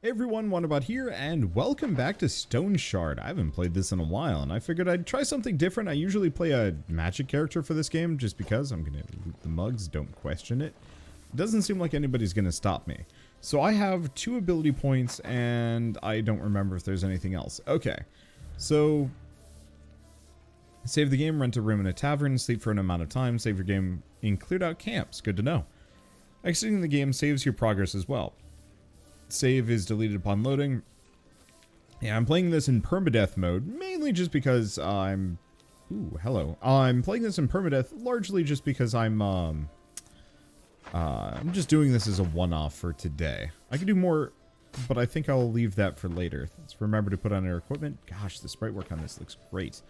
Hey everyone, Wonderbot here, and welcome back to Stoneshard. I haven't played this in a while, and I figured I'd try something different. I usually play a magic character for this game, just because I'm gonna loot the mugs, don't question it. It doesn't seem like anybody's gonna stop me. So I have 2 ability points, and I don't remember if there's anything else. Okay, so save the game, rent a room in a tavern, sleep for an amount of time, save your game in cleared out camps. Good to know. Exiting the game saves your progress as well. Save is deleted upon loading. Yeah, I'm playing this in permadeath mode, mainly just because I'm... Ooh, hello. I'm playing this in permadeath largely just because I'm just doing this as a one-off for today. I could do more, but I think I'll leave that for later. Let's remember to put on our equipment. Gosh, the sprite work on this looks great.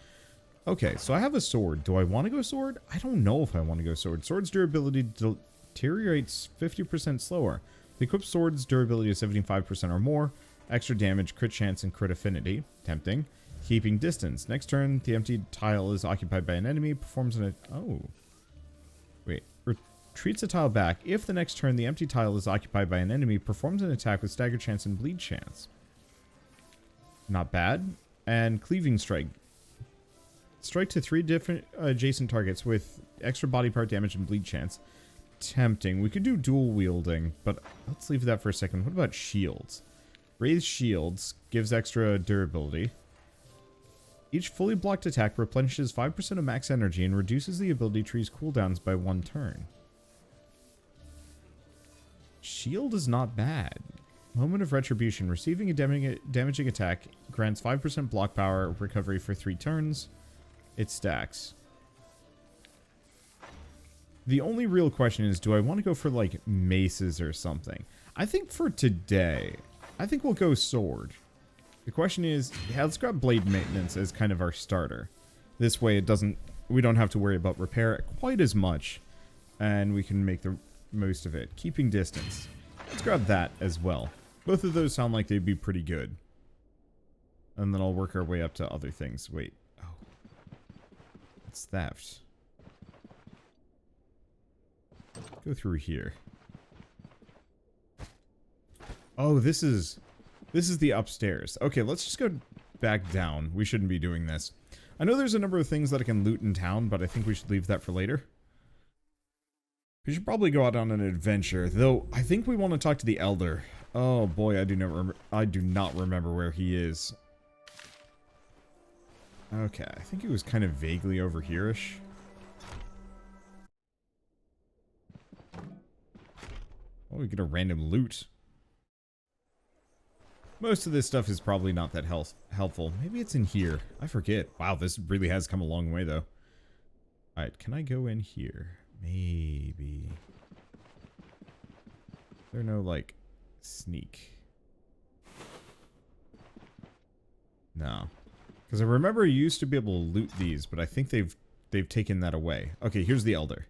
Okay, so I have a sword. Do I want to go sword? I don't know if I want to go sword. Sword's durability deteriorates 50% slower. The equipped sword's durability is 75% or more. Extra damage, crit chance, and crit affinity. Tempting. Keeping distance. Next turn, the empty tile is occupied by an enemy. Performs an... Oh. Wait. Retreats a tile back. If the next turn the empty tile is occupied by an enemy, performs an attack with stagger chance and bleed chance. Not bad. And cleaving strike. Strike to 3 different adjacent targets with extra body part damage and bleed chance. Tempting. We could do dual wielding, but let's leave that for a second. What about shields? Raised shields gives extra durability. Each fully blocked attack replenishes 5% of max energy and reduces the ability tree's cooldowns by 1 turn. Shield is not bad. Moment of Retribution. Receiving a damaging attack grants 5% block power recovery for 3 turns. It stacks. The only real question is, do I want to go for, like, maces or something? I think for today, I think we'll go sword. The question is, yeah, let's grab blade maintenance as kind of our starter. This way we don't have to worry about repair quite as much, and we can make the most of it. Keeping distance. Let's grab that as well. Both of those sound like they'd be pretty good. And then I'll work our way up to other things. Wait. Oh. It's theft. Go through here. Oh, this is the upstairs. Okay, let's just go back down. We shouldn't be doing this. I know there's a number of things that I can loot in town, but I think we should leave that for later. We should probably go out on an adventure, though I think we want to talk to the Elder. Oh boy, I do not remember where he is. Okay, I think he was kind of vaguely over here-ish. Oh, we get a random loot. Most of this stuff is probably not that helpful. Maybe it's in here. I forget. Wow, this really has come a long way, though. Alright, can I go in here? Maybe. Is there no, like, sneak? No. Because I remember you used to be able to loot these, but I think they've taken that away. Okay, here's the Elder.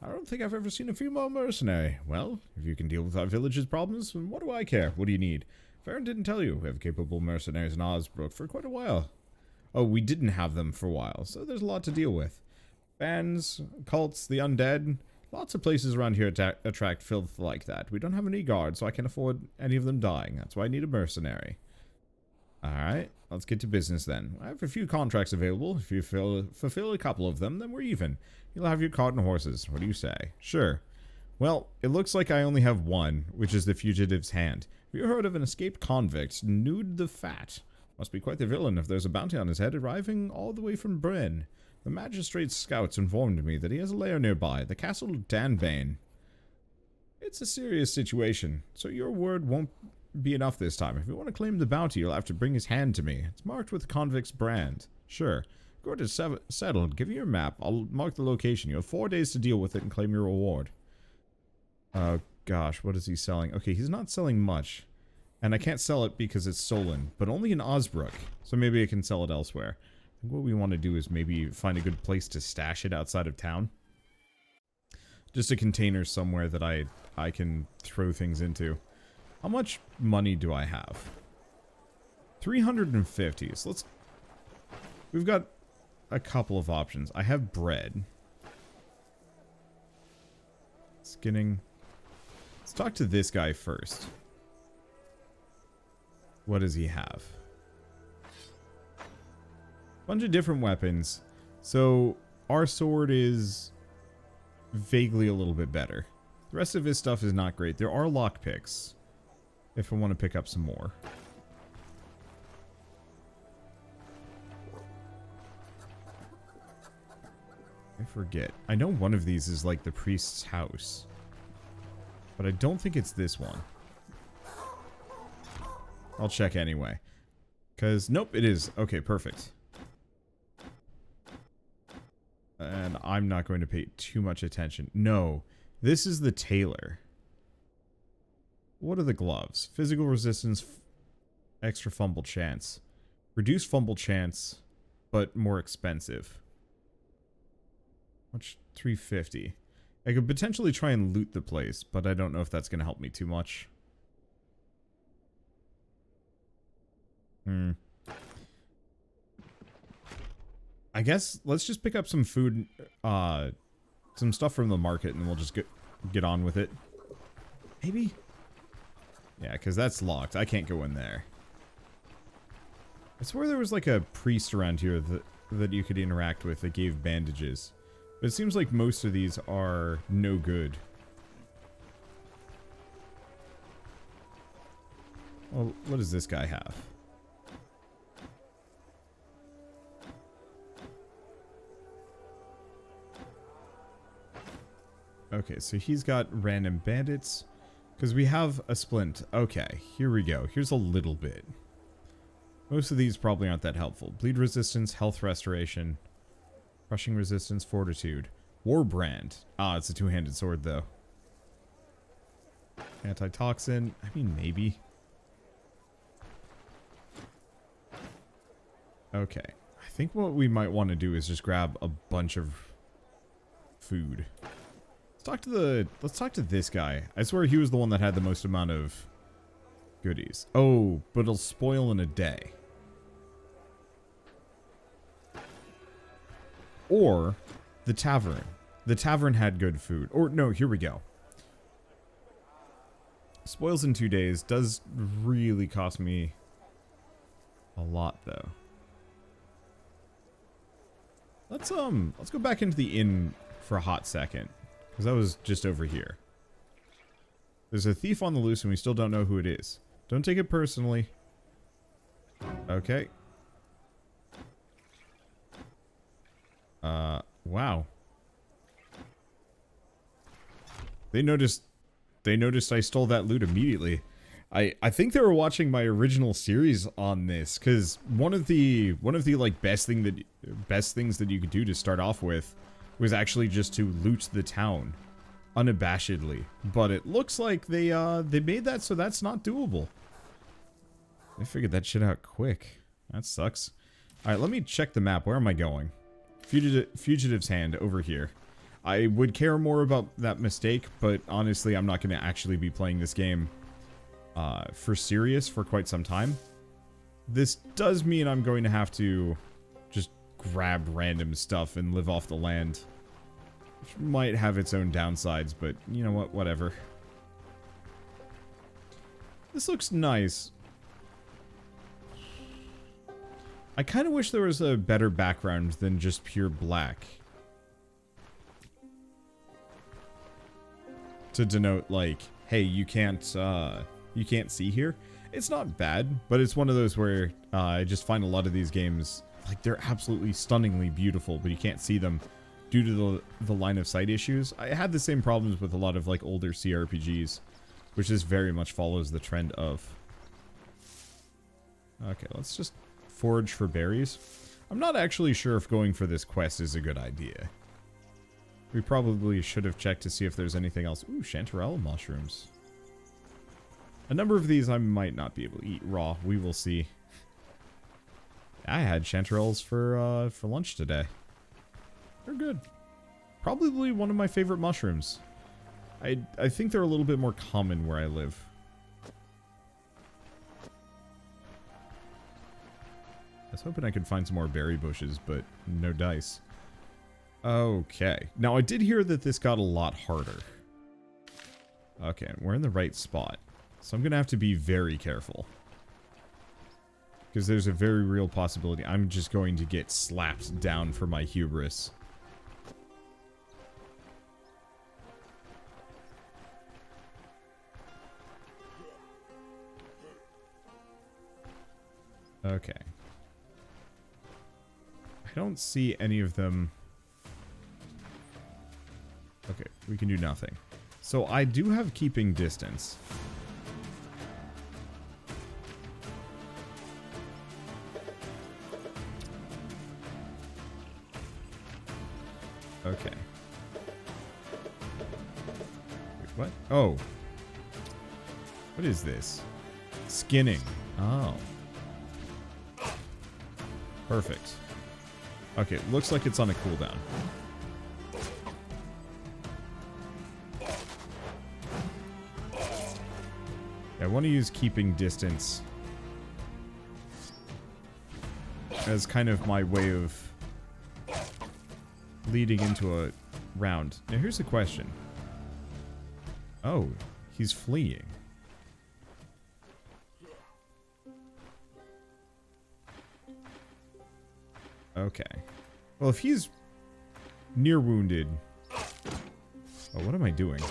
I don't think I've ever seen a female mercenary. Well, if you can deal with our village's problems, what do I care? What do you need? Farron didn't tell you. We have capable mercenaries in Osbrook for quite a while. Oh, we didn't have them for a while, so there's a lot to deal with. Bands, cults, the undead. Lots of places around here attract filth like that. We don't have any guards, so I can't afford any of them dying. That's why I need a mercenary. Alright, let's get to business then. I have a few contracts available. If you fulfill a couple of them, then we're even. You'll have your cart and horses. What do you say? Sure. Well, it looks like I only have one, which is the fugitive's hand. Have you heard of an escaped convict, Nude the Fat? Must be quite the villain if there's a bounty on his head arriving all the way from Bryn. The magistrate's scouts informed me that he has a lair nearby, the castle Danbane. It's a serious situation, so your word won't be enough this time. If you want to claim the bounty, you'll have to bring his hand to me. It's marked with the convict's brand. Sure. Court is settled. Give me your map. I'll mark the location. You have 4 days to deal with it and claim your reward. Oh, gosh. What is he selling? Okay, he's not selling much. And I can't sell it because it's stolen, but only in Osbrook. So maybe I can sell it elsewhere. I think what we want to do is maybe find a good place to stash it outside of town. Just a container somewhere that I can throw things into. How much money do I have? 350. So we've got a couple of options. I have bread. Skinning. Let's talk to this guy first. What does he have? Bunch of different weapons. So our sword is vaguely a little bit better. The rest of his stuff is not great. There are lockpicks if I want to pick up some more. I forget. I know one of these is like the priest's house, but I don't think it's this one. I'll check anyway. Because, nope, it is. Okay, perfect. And I'm not going to pay too much attention. No, this is the tailor. What are the gloves? Physical resistance, extra fumble chance. Reduced fumble chance, but more expensive. Much 350. I could potentially try and loot the place, but I don't know if that's going to help me too much. I guess let's just pick up some food, some stuff from the market, and we'll just get on with it. Maybe? Yeah, because that's locked. I can't go in there. I swear there was like a priest around here that you could interact with that gave bandages. But it seems like most of these are no good. Well, what does this guy have? Okay, so he's got random bandits. Because we have a splint. Okay, here we go. Here's a little bit. Most of these probably aren't that helpful. Bleed resistance, health restoration, crushing resistance, fortitude. Warbrand. Ah, it's a two-handed sword, though. Antitoxin. I mean, maybe. Okay. I think what we might want to do is just grab a bunch of food. Let's talk to this guy. I swear he was the one that had the most amount of goodies. Oh, but it'll spoil in a day. Or the tavern. The tavern had good food. Or no, here we go. Spoils in 2 days does really cost me a lot though. Let's go back into the inn for a hot second. Because that was just over here. There's a thief on the loose and we still don't know who it is. Don't take it personally. Okay. Wow. They noticed I stole that loot immediately. I think they were watching my original series on this, because one of the like best things that you could do to start off with was actually just to loot the town unabashedly. But it looks like they made that so that's not doable. They figured that shit out quick. That sucks. Alright, let me check the map. Where am I going? Fugitive's Hand, over here. I would care more about that mistake, but honestly, I'm not going to actually be playing this game for serious for quite some time. This does mean I'm going to have to just grab random stuff and live off the land. Which might have its own downsides, but you know what? Whatever. This looks nice. I kind of wish there was a better background than just pure black. To denote, like, hey, you can't see here. It's not bad, but it's one of those where I just find a lot of these games, like, they're absolutely stunningly beautiful, but you can't see them due to the line of sight issues. I had the same problems with a lot of, like, older CRPGs, which this very much follows the trend of. Okay, let's just forage for berries. I'm not actually sure if going for this quest is a good idea. We probably should have checked to see if there's anything else. Ooh, chanterelle mushrooms. A number of these I might not be able to eat raw. We will see. I had chanterelles for lunch today. They're good. Probably one of my favorite mushrooms. I think they're a little bit more common where I live. I was hoping I could find some more berry bushes, but no dice. Okay. Now, I did hear that this got a lot harder. Okay, we're in the right spot. So I'm going to have to be very careful. Because there's a very real possibility I'm just going to get slapped down for my hubris. Okay. I don't see any of them. Okay, we can do nothing. So I do have keeping distance. Okay. Wait, what? Oh. What is this? Skinning. Oh. Perfect. Okay, looks like it's on a cooldown. I want to use keeping distance as kind of my way of leading into a round. Now here's the question. Oh, he's fleeing. Okay. Well, if he's near wounded... Oh, what am I doing?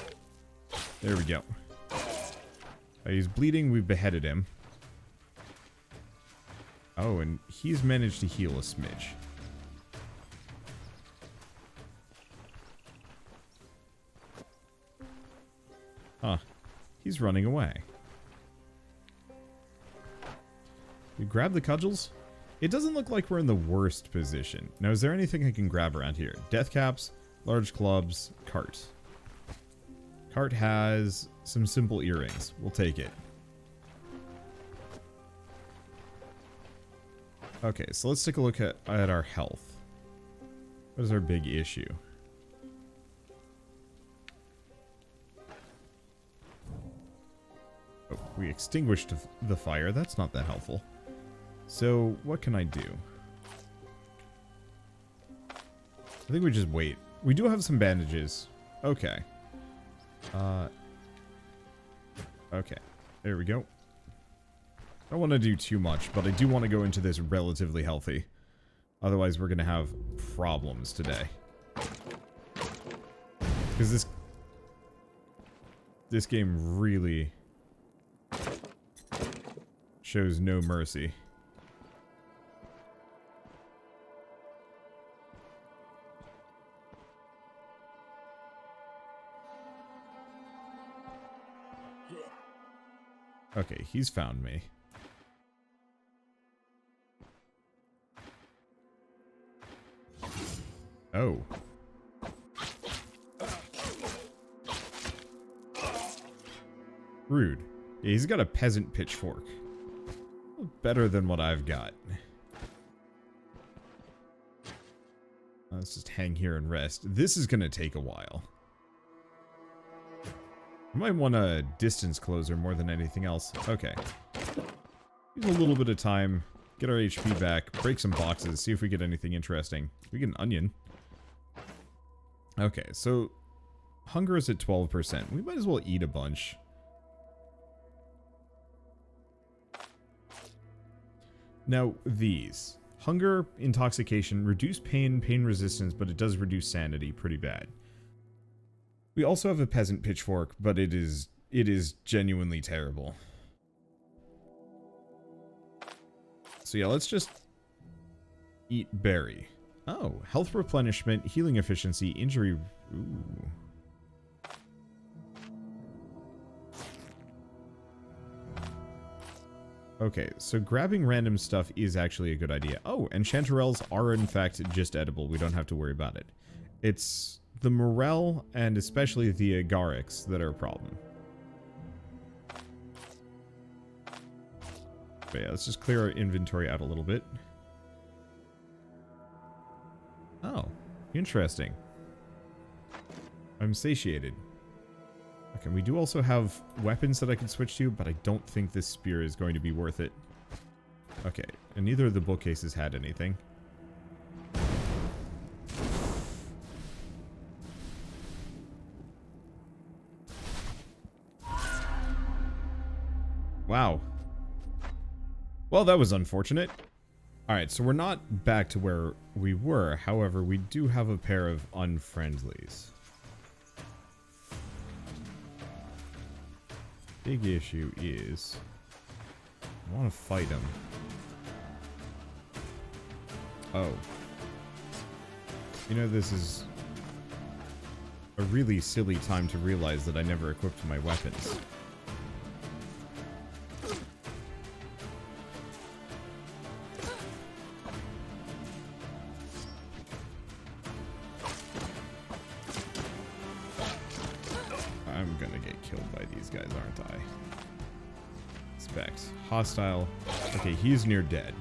There we go. He's bleeding. We've beheaded him. Oh, and he's managed to heal a smidge. Huh. He's running away. We grab the cudgels? It doesn't look like we're in the worst position. Now, is there anything I can grab around here? Death caps, large clubs, cart. Cart has some simple earrings. We'll take it. Okay, so let's take a look at our health. What is our big issue? Oh, we extinguished the fire. That's not that helpful. So, what can I do? I think we just wait. We do have some bandages. Okay. Okay. There we go. I don't want to do too much, but I do want to go into this relatively healthy. Otherwise, we're going to have problems today. Because this game really shows no mercy. Okay, he's found me. Oh. Rude. Yeah, he's got a peasant pitchfork. Better than what I've got. Let's just hang here and rest. This is gonna take a while. I might want a distance closer more than anything else. Okay. Use a little bit of time. Get our HP back. Break some boxes. See if we get anything interesting. We get an onion. Okay, so... Hunger is at 12%. We might as well eat a bunch. Now, these. Hunger, intoxication, reduce pain, pain resistance, but it does reduce sanity pretty bad. We also have a peasant pitchfork, but it is genuinely terrible. So yeah, let's just eat berry. Oh, health replenishment, healing efficiency, injury. Ooh. Okay, so grabbing random stuff is actually a good idea. Oh, and chanterelles are in fact just edible. We don't have to worry about it. It's the morel and especially the agarics that are a problem. But yeah, let's just clear our inventory out a little bit. Oh, interesting. I'm satiated. Okay, we do also have weapons that I can switch to, but I don't think this spear is going to be worth it. Okay, and neither of the bookcases had anything. Wow. Well, that was unfortunate. Alright, so we're not back to where we were. However, we do have a pair of unfriendlies. Big issue is I want to fight them. Oh. You know, this is a really silly time to realize that I never equipped my weapons. I'm gonna get killed by these guys, aren't I? Specs. Hostile. Okay, he's near dead.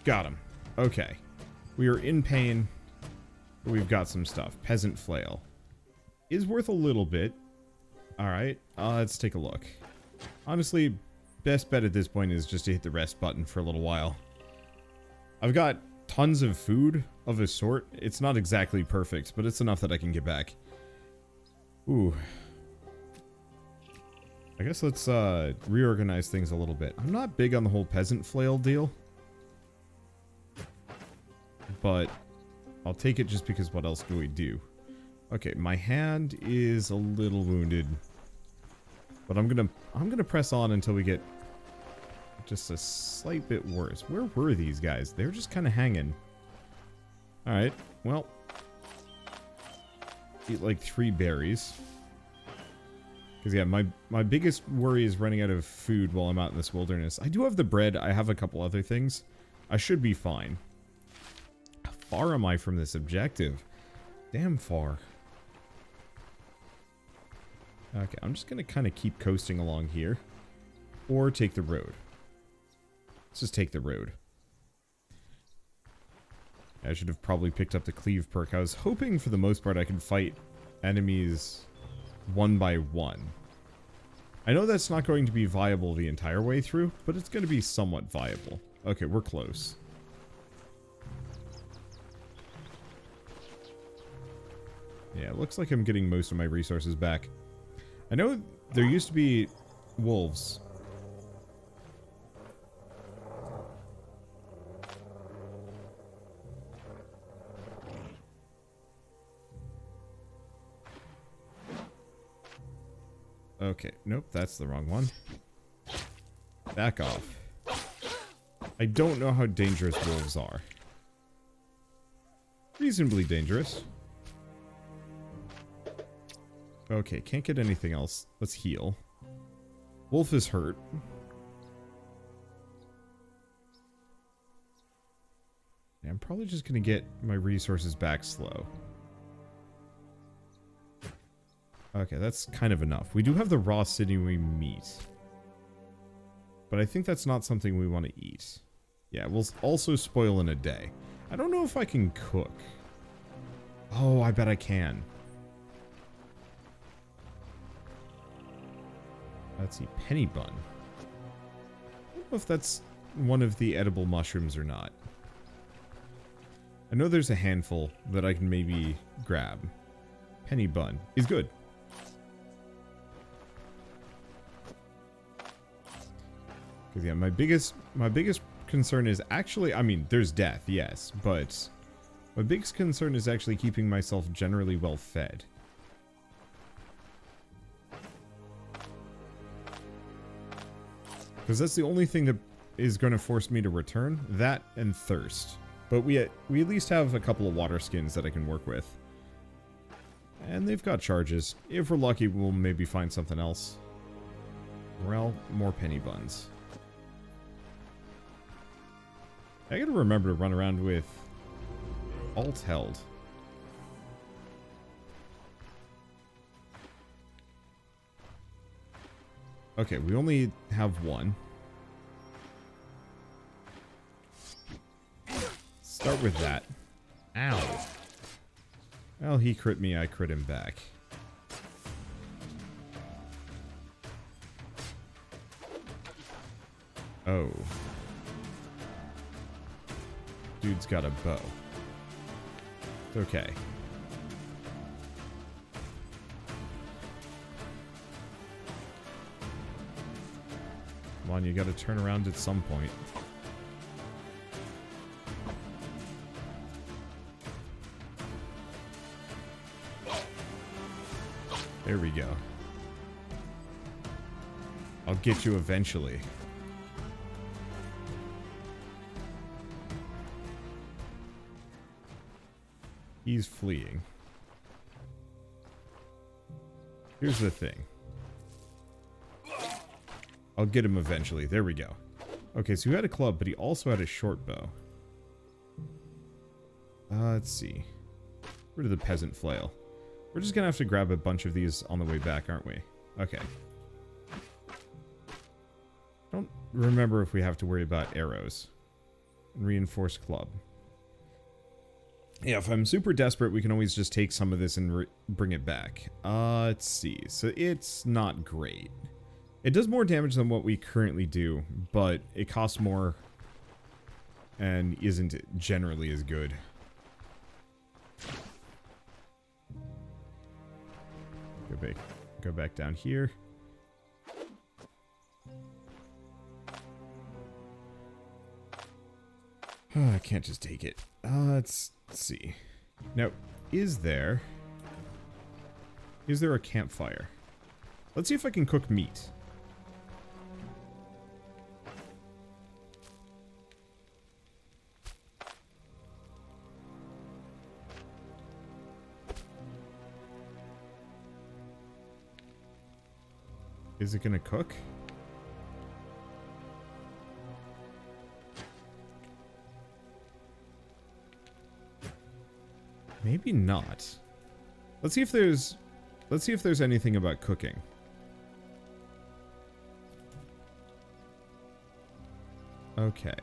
Got him. Okay. We are in pain, but we've got some stuff. Peasant flail. Is worth a little bit. Alright, let's take a look. Honestly, best bet at this point is just to hit the rest button for a little while. I've got tons of food of a sort. It's not exactly perfect, but it's enough that I can get back. Ooh. I guess let's reorganize things a little bit. I'm not big on the whole peasant flail deal, but I'll take it just because what else do we do? Okay, my hand is a little wounded, but I'm gonna press on until we get just a slight bit worse. Where were these guys? They're just kind of hanging. Alright, well. Eat like 3 berries. Because, yeah, my biggest worry is running out of food while I'm out in this wilderness. I do have the bread. I have a couple other things. I should be fine. How far am I from this objective? Damn far. Okay, I'm just going to kind of keep coasting along here. Or take the road. Let's just take the road. I should have probably picked up the cleave perk. I was hoping for the most part I could fight enemies one by one. I know that's not going to be viable the entire way through, but it's going to be somewhat viable. Okay, we're close. Yeah, it looks like I'm getting most of my resources back. I know there used to be wolves. Okay, nope, that's the wrong one. Back off. I don't know how dangerous wolves are. Reasonably dangerous. Okay, can't get anything else. Let's heal. Wolf is hurt. Yeah, I'm probably just gonna get my resources back slow. Okay, that's kind of enough. We do have the raw sinewy meat. But I think that's not something we want to eat. Yeah, we'll also spoil in a day. I don't know if I can cook. Oh, I bet I can. Let's see, penny bun. I don't know if that's one of the edible mushrooms or not. I know there's a handful that I can maybe grab. Penny bun is good. Because, yeah, my biggest concern is actually, I mean, there's death, yes, but my biggest concern is actually keeping myself generally well fed. Because that's the only thing that is going to force me to return, that and thirst. But we at least have a couple of water skins that I can work with. And they've got charges. If we're lucky, we'll maybe find something else. Well, more penny buns. I gotta remember to run around with alt held. Okay, we only have one. Start with that. Ow. Well, he crit me, I crit him back. Oh. Dude's got a bow. It's okay. Come on, you gotta turn around at some point. There we go. I'll get you eventually. He's fleeing. Here's the thing. I'll get him eventually. There we go. Okay, so he had a club, but he also had a short bow. Let's see. Rid of the peasant flail. We're just gonna have to grab a bunch of these on the way back, aren't we? Okay. Don't remember if we have to worry about arrows. Reinforced club. Yeah, if I'm super desperate, we can always just take some of this and bring it back. Let's see. So it's not great. It does more damage than what we currently do, but it costs more and isn't generally as good. Go back down here. Oh, I can't just take it. Let's see. Now, is there a campfire? Let's see if I can cook meat. Is it gonna cook? Maybe not. Let's see if there's anything about cooking. Okay.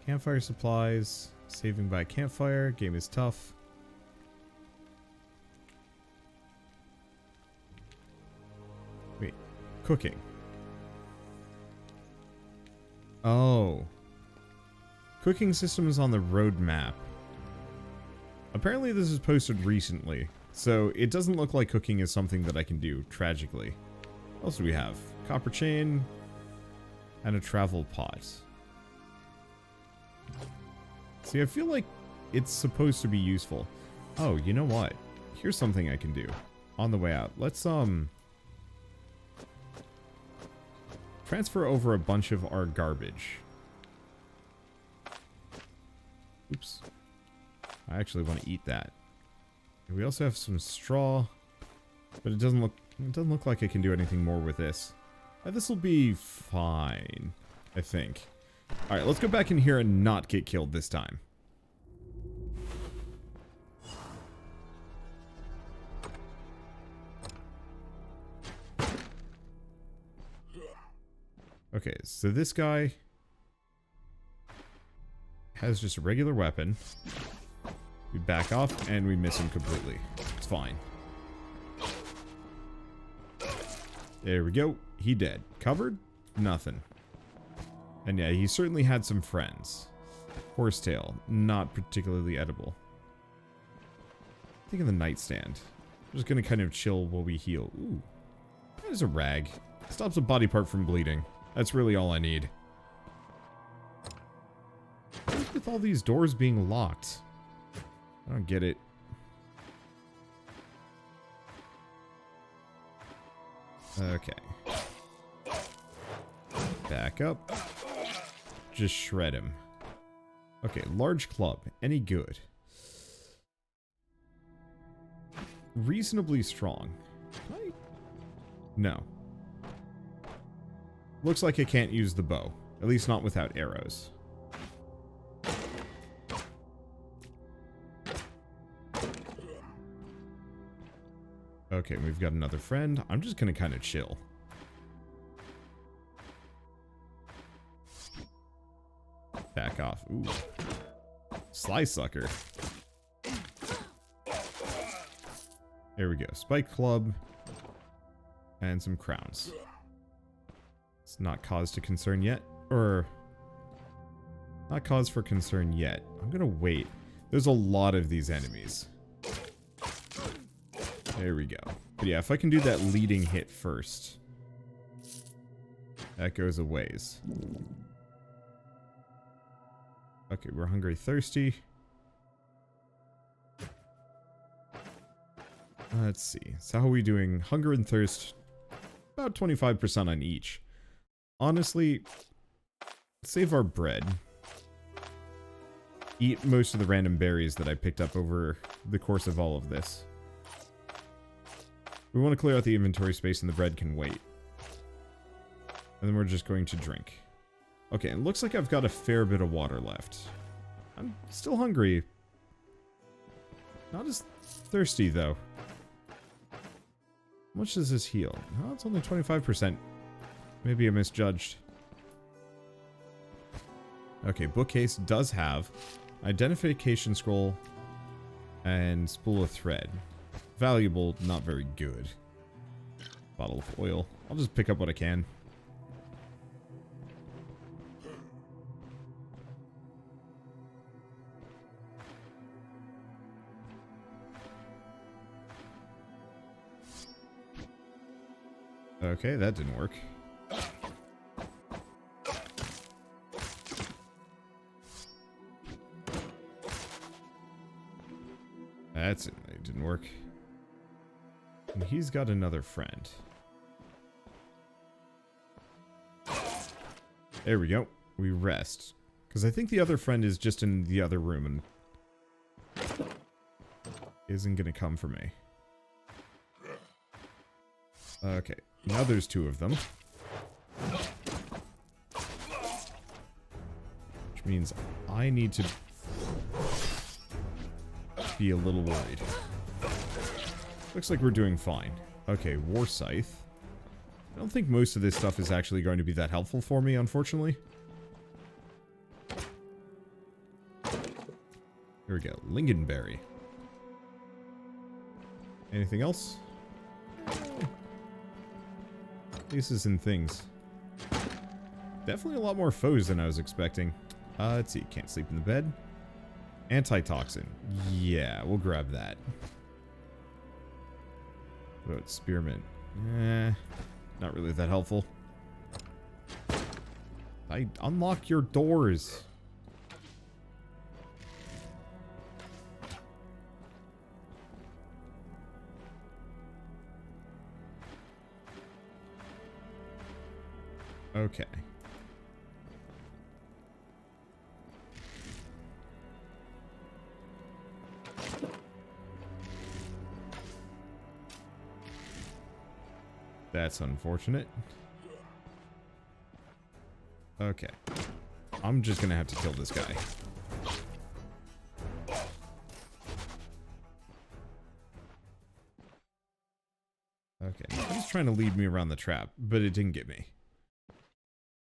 Campfire supplies, saving by campfire, game is tough. Wait, cooking. Oh. Cooking system is on the roadmap. Apparently this is posted recently, so it doesn't look like cooking is something that I can do, tragically. What else do we have? Copper chain and a travel pot. See, I feel like it's supposed to be useful. Oh, you know what? Here's something I can do on the way out. Let's, transfer over a bunch of our garbage. Oops. I actually want to eat that. We also have some straw, but it doesn't look like I can do anything more with this. This will be fine, I think. All right, let's go back in here and not get killed this time. Okay, so this guy has just a regular weapon. We back off and we miss him completely. It's fine. There we go. He dead. Covered? Nothing. And yeah, he certainly had some friends. Horsetail. Not particularly edible. Think of the nightstand. I'm just gonna kind of chill while we heal. Ooh. There's a rag. Stops a body part from bleeding. That's really all I need. What's with all these doors being locked? I don't get it. Okay. Back up. Just shred him. Okay, large club. Any good? Reasonably strong. Can I? No. Looks like I can't use the bow. At least not without arrows. Okay, we've got another friend. I'm just gonna kind of chill. Back off. Ooh. Sly sucker. There we go. Spike club. And some crowns. It's not cause to concern yet. Or... not cause for concern yet. I'm gonna wait. There's a lot of these enemies. There we go. But yeah, if I can do that leading hit first. That goes a ways. Okay, we're hungry, thirsty. Let's see. So how are we doing? Hunger and thirst, about 25% on each. Honestly, save our bread. Eat most of the random berries that I picked up over the course of all of this. We want to clear out the inventory space and the bread can wait. And then we're just going to drink. Okay, it looks like I've got a fair bit of water left. I'm still hungry. Not as thirsty, though. How much does this heal? Oh, it's only 25%. Maybe I misjudged. Okay, bookcase does have identification scroll and spool of thread. Valuable, not very good. Bottle of oil. I'll just pick up what I can. Okay, that didn't work. It didn't work. And he's got another friend. There we go. We rest. Because I think the other friend is just in the other room and isn't going to come for me. Okay. Now there's two of them. Which means I need to be a little worried. Looks like we're doing fine. Okay, War Scythe. I don't think most of this stuff is actually going to be that helpful for me, unfortunately. Here we go. Lingonberry. Anything else? Places and things. Definitely a lot more foes than I was expecting. Let's see. Can't sleep in the bed. Antitoxin. Yeah, we'll grab that. What about spearmint? Not really that helpful. I unlock your doors. Okay. That's unfortunate. Okay. I'm just gonna have to kill this guy. Okay. He's trying to lead me around the trap, but it didn't get me.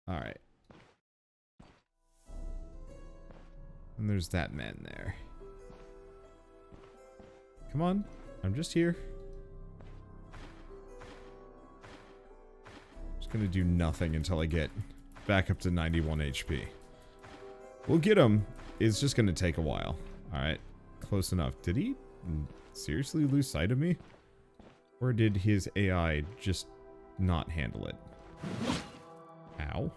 Alright. And there's that man there. Come on. I'm just here. Just gonna do nothing until I get back up to 91 HP. We'll get him. It's just gonna take a while. Alright. Close enough. Did he seriously lose sight of me? Or did his AI just not handle it? Ow.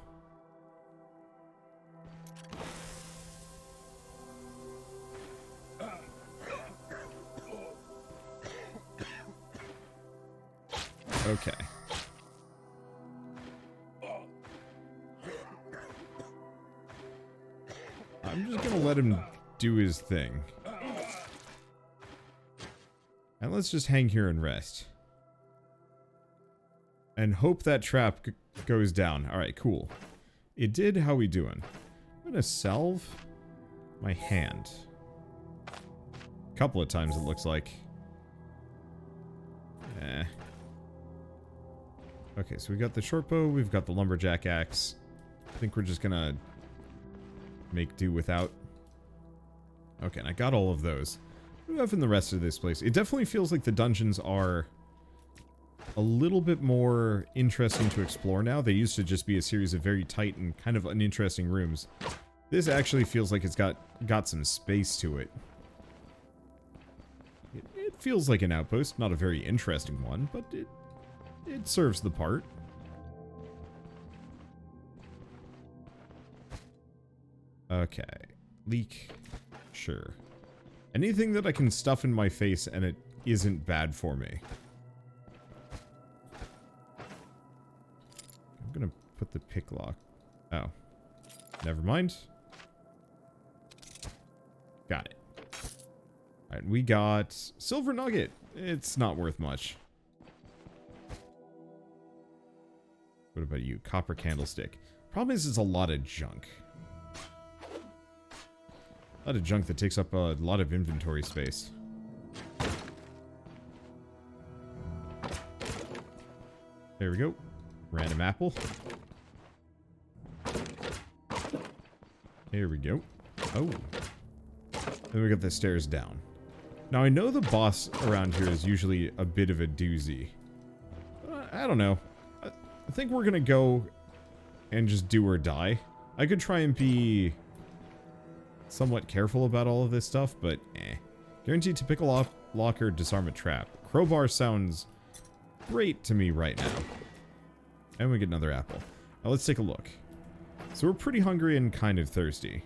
Okay. I'm just gonna let him do his thing. And let's just hang here and rest. And hope that trap goes down. Alright, cool. It did. How we doing? I'm gonna salve my hand. A couple of times it looks like. Okay, so we got the short bow, we've got the lumberjack axe. I think we're just gonna make do without. Okay, and I got all of those. What do we have in the rest of this place? It definitely feels like the dungeons are a little bit more interesting to explore now. They used to just be a series of very tight and kind of uninteresting rooms. This actually feels like it's got some space to it. It feels like an outpost, not a very interesting one, but it serves the part. Okay. Leek. Sure. Anything that I can stuff in my face and it isn't bad for me. I'm gonna put the pick lock. Oh. Never mind. Got it. Alright, we got silver nugget. It's not worth much. What about you? Copper candlestick. Problem is, it's a lot of junk. A lot of junk that takes up a lot of inventory space. There we go. Random apple. Here we go. Oh. Then we got the stairs down. Now, I know the boss around here is usually a bit of a doozy. I don't know. I think we're gonna go and just do or die. I could try and be somewhat careful about all of this stuff, but eh. Guaranteed to pick a lock or disarm a trap. Crowbar sounds great to me right now. And we get another apple. Now let's take a look. So we're pretty hungry and kind of thirsty.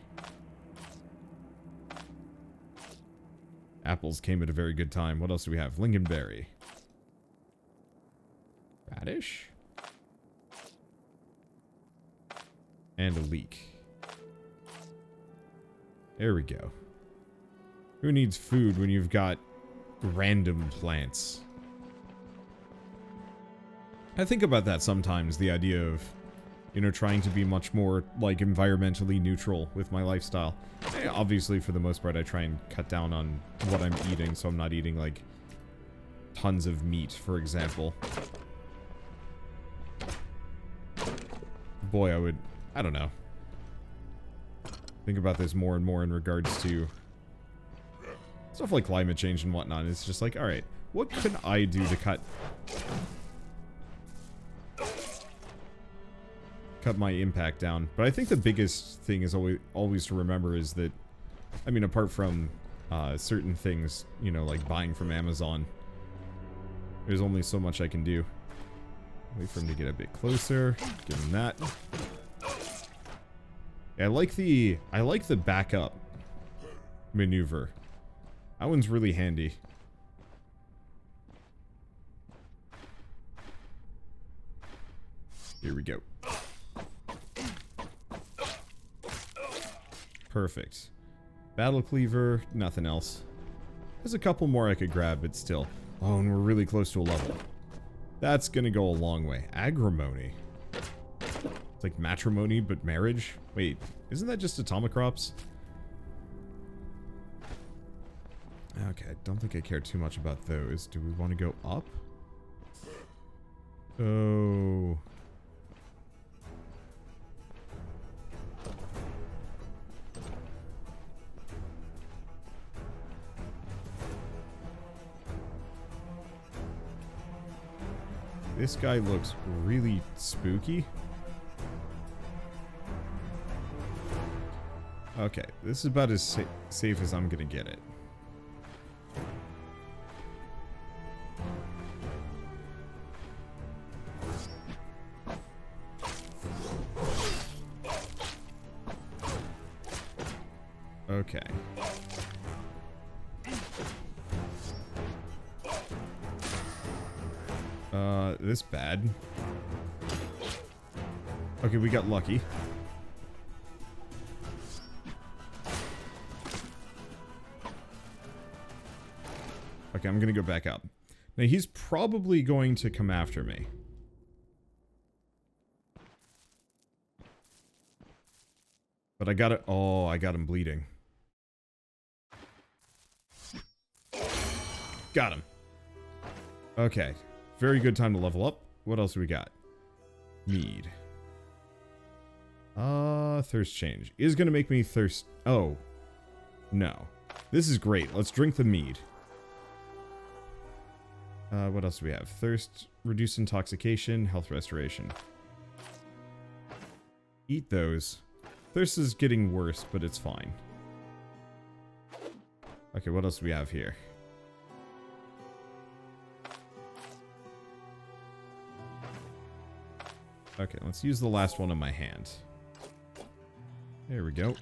Apples came at a very good time. What else do we have? Lingonberry. Radish? And a leek. There we go. Who needs food when you've got random plants? I think about that sometimes, the idea of, you know, trying to be much more, like, environmentally neutral with my lifestyle. Obviously, for the most part, I try and cut down on what I'm eating, so I'm not eating, like, tons of meat, for example. Boy, I don't know. Think about this more and more in regards to stuff like climate change and whatnot. It's just like, alright, what can I do to cut my impact down? But I think the biggest thing is always to remember is that, I mean, apart from certain things, you know, like buying from Amazon, there's only so much I can do. Wait for him to get a bit closer. Give him that. Yeah, I like the backup maneuver. That one's really handy. Here we go. Perfect. Battle cleaver, nothing else. There's a couple more I could grab, but still. Oh, and we're really close to a level. That's gonna go a long way. Agrimony. It's like matrimony, but marriage? Wait, isn't that just atomic crops? Okay, I don't think I care too much about those. Do we want to go up? Oh. This guy looks really spooky. Okay, this is about as safe as I'm gonna get it. Okay. This bad. Okay, we got lucky. Okay, I'm gonna go back up. Now, he's probably going to come after me. But I got it. Oh, I got him bleeding. Got him. Okay. Very good time to level up. What else do we got? Mead. Thirst change. Is gonna make me thirst. Oh. No. This is great. Let's drink the mead. What else do we have? Thirst, reduce intoxication, health restoration. Eat those. Thirst is getting worse, but it's fine. Okay, what else do we have here? Okay, let's use the last one in my hand. There we go.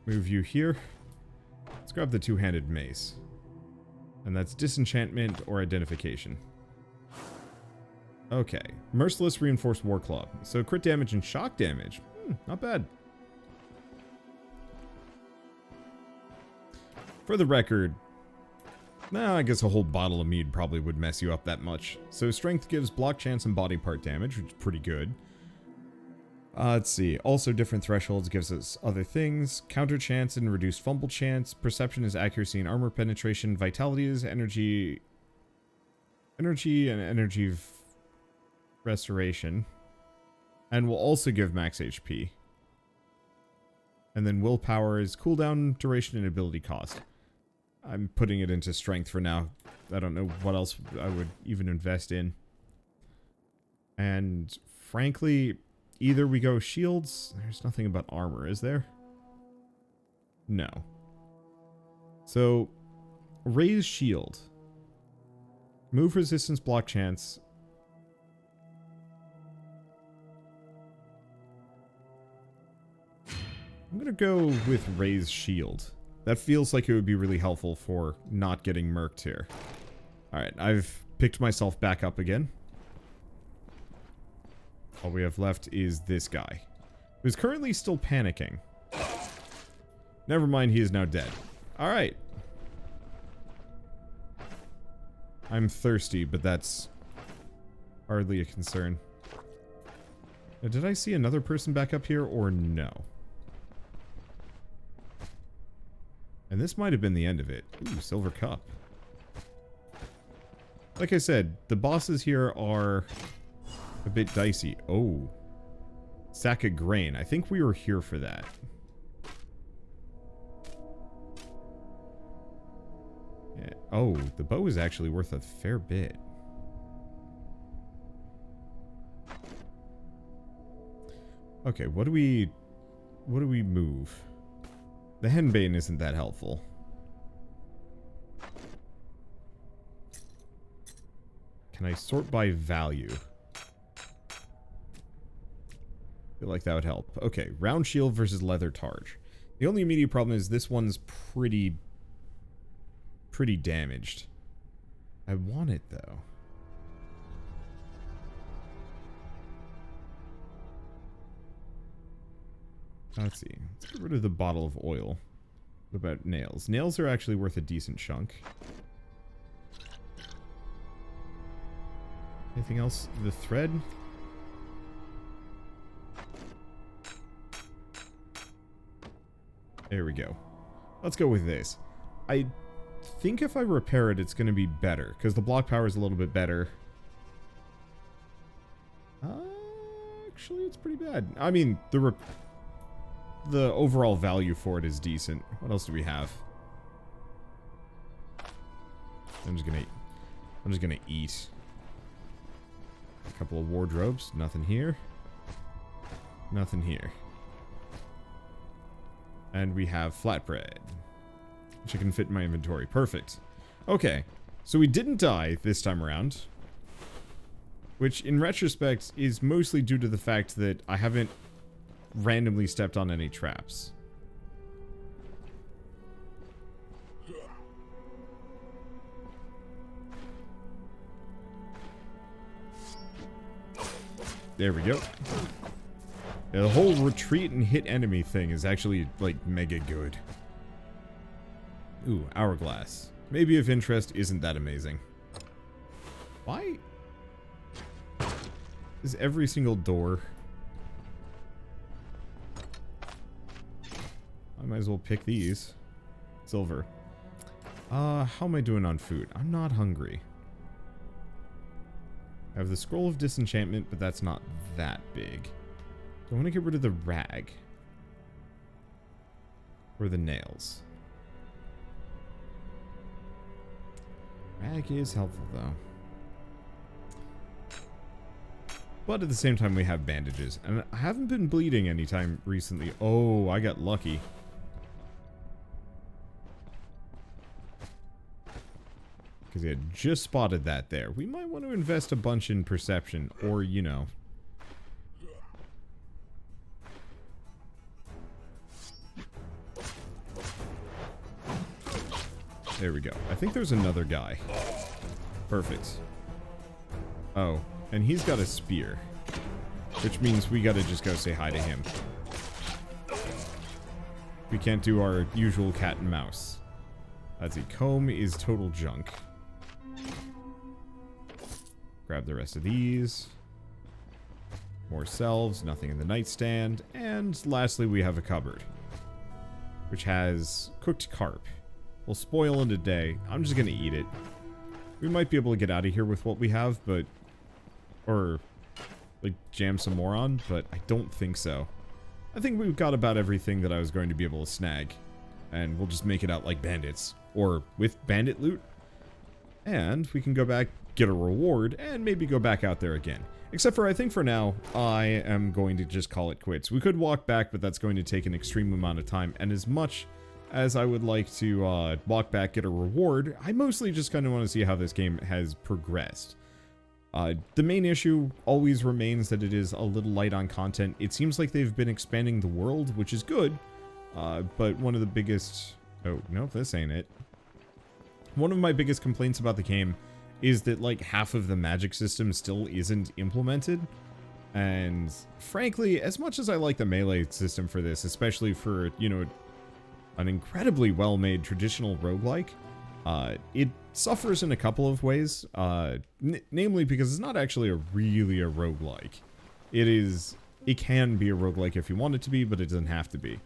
Move you here. Let's grab the two-handed mace. And that's disenchantment or identification. Okay. Merciless reinforced war club. So crit damage and shock damage. Not bad. For the record, I guess a whole bottle of mead probably would mess you up that much. So strength gives block chance and body part damage, which is pretty good. Let's see. Also different thresholds gives us other things. Counter chance and reduced fumble chance. Perception is accuracy and armor penetration. Vitality is energy. Energy and energy restoration. And will also give max HP. And then willpower is cooldown, duration, and ability cost. I'm putting it into strength for now. I don't know what else I would even invest in. And frankly, either we go shields. There's nothing about armor, is there? No. So, raise shield. Move resistance, block chance. I'm gonna go with raise shield. That feels like it would be really helpful for not getting murked here. Alright, I've picked myself back up again. All we have left is this guy, who's currently still panicking. Never mind, he is now dead. Alright. I'm thirsty, but that's hardly a concern. Now, did I see another person back up here, or no? And this might have been the end of it. Ooh, silver cup. Like I said, the bosses here are a bit dicey. Oh. Sack of grain. I think we were here for that. Yeah. Oh, the bow is actually worth a fair bit. Okay, what do we move? The henbane isn't that helpful. Can I sort by value? Feel like that would help. Okay, round shield versus leather targe. The only immediate problem is this one's pretty damaged. I want it though. Let's see. Let's get rid of the bottle of oil. What about nails? Nails are actually worth a decent chunk. Anything else? The thread? There we go. Let's go with this. I think if I repair it, it's going to be better, because the block power is a little bit better. Actually, it's pretty bad. I mean, the overall value for it is decent. What else do we have? I'm just gonna eat. A couple of wardrobes. Nothing here. Nothing here. And we have flatbread, which I can fit in my inventory. Perfect. Okay, so we didn't die this time around, which in retrospect is mostly due to the fact that I haven't randomly stepped on any traps. There we go. Yeah, the whole retreat and hit enemy thing is actually, like, mega good. Ooh, hourglass. Maybe of interest isn't that amazing. Why is every single door... I might as well pick these. Silver. How am I doing on food? I'm not hungry. I have the scroll of disenchantment, but that's not that big. Do I want to get rid of the rag? Or the nails? Rag is helpful, though. But at the same time, we have bandages. And I haven't been bleeding anytime recently. Oh, I got lucky. Because he had just spotted that there. We might want to invest a bunch in perception. Or, you know. There we go. I think there's another guy. Perfect. Oh, and he's got a spear. Which means we gotta just go say hi to him. We can't do our usual cat and mouse. Let's see. Comb is total junk. Grab the rest of these. More shelves, nothing in the nightstand. And lastly, we have a cupboard. Which has cooked carp. Will spoil in a day. I'm just gonna eat it. We might be able to get out of here with what we have, but... Or, like, jam some more on, but I don't think so. I think we've got about everything that I was going to be able to snag. And we'll just make it out like bandits. Or with bandit loot. And we can go back, get a reward, and maybe go back out there again. Except for, I think for now, I am going to just call it quits. We could walk back, but that's going to take an extreme amount of time. And as much as I would like to walk back, get a reward, I mostly just kind of want to see how this game has progressed. The main issue always remains that it is a little light on content. It seems like they've been expanding the world, which is good. But one of the biggest... Oh, no, this ain't it. One of my biggest complaints about the game is that, like, half of the magic system still isn't implemented. And, frankly, as much as I like the melee system for this, especially for, you know, an incredibly well-made traditional roguelike, it suffers in a couple of ways. Namely because it's not actually really a roguelike. It can be a roguelike if you want it to be, but it doesn't have to be.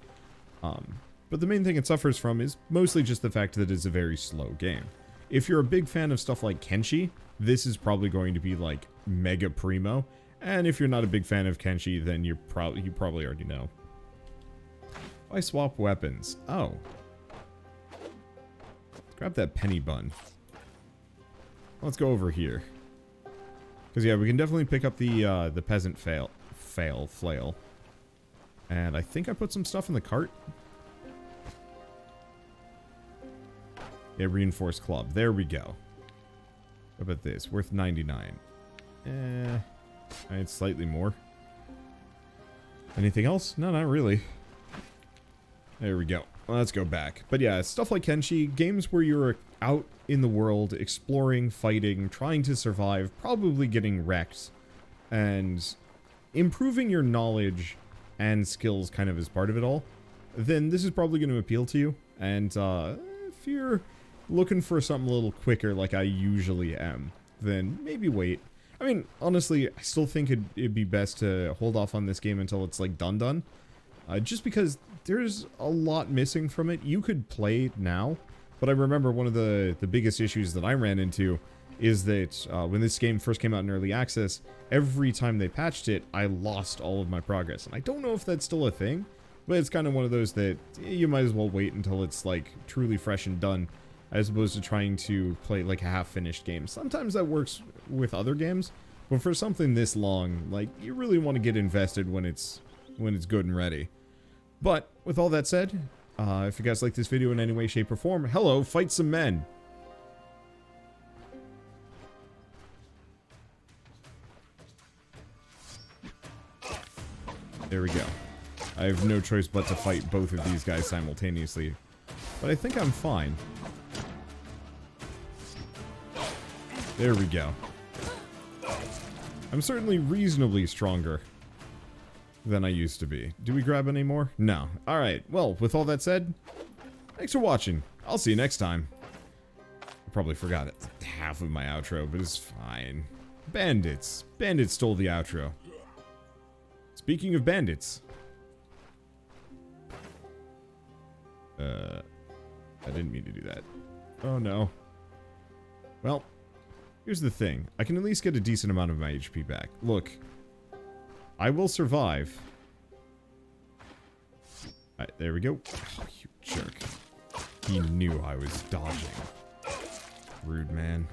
But the main thing it suffers from is mostly just the fact that it's a very slow game. If you're a big fan of stuff like Kenshi, this is probably going to be like mega primo. And if you're not a big fan of Kenshi, then you probably already know. Why swap weapons? Oh. Grab that penny bun. Let's go over here. Because yeah, we can definitely pick up the peasant flail. And I think I put some stuff in the cart. Yeah, reinforced club. There we go. What about this? Worth 99. It's slightly more. Anything else? No, not really. There we go. Well, let's go back. But yeah, stuff like Kenshi, games where you're out in the world, exploring, fighting, trying to survive, probably getting wrecked, and improving your knowledge and skills kind of as part of it all, then this is probably going to appeal to you. And if you're looking for something a little quicker like I usually am, then maybe wait. I mean, honestly, I still think it'd be best to hold off on this game until it's like done. Just because there's a lot missing from it. You could play now, but I remember one of the biggest issues that I ran into is that when this game first came out in early access, every time they patched it, I lost all of my progress. And I don't know if that's still a thing, but it's kind of one of those that you might as well wait until it's like truly fresh and done, as opposed to trying to play like a half-finished game. Sometimes that works with other games, but for something this long, like, you really want to get invested when it's good and ready. But with all that said, if you guys like this video in any way, shape, or form, hello, fight some men. There we go. I have no choice but to fight both of these guys simultaneously, but I think I'm fine. There we go. I'm certainly reasonably stronger than I used to be. Do we grab any more? No. Alright, well, with all that said, thanks for watching. I'll see you next time. I probably forgot it. Half of my outro, but it's fine. Bandits. Bandits stole the outro. Speaking of bandits. I didn't mean to do that. Oh no. Well, here's the thing. I can at least get a decent amount of my HP back. Look. I will survive. Alright, there we go. Oh, you jerk. He knew I was dodging. Rude man.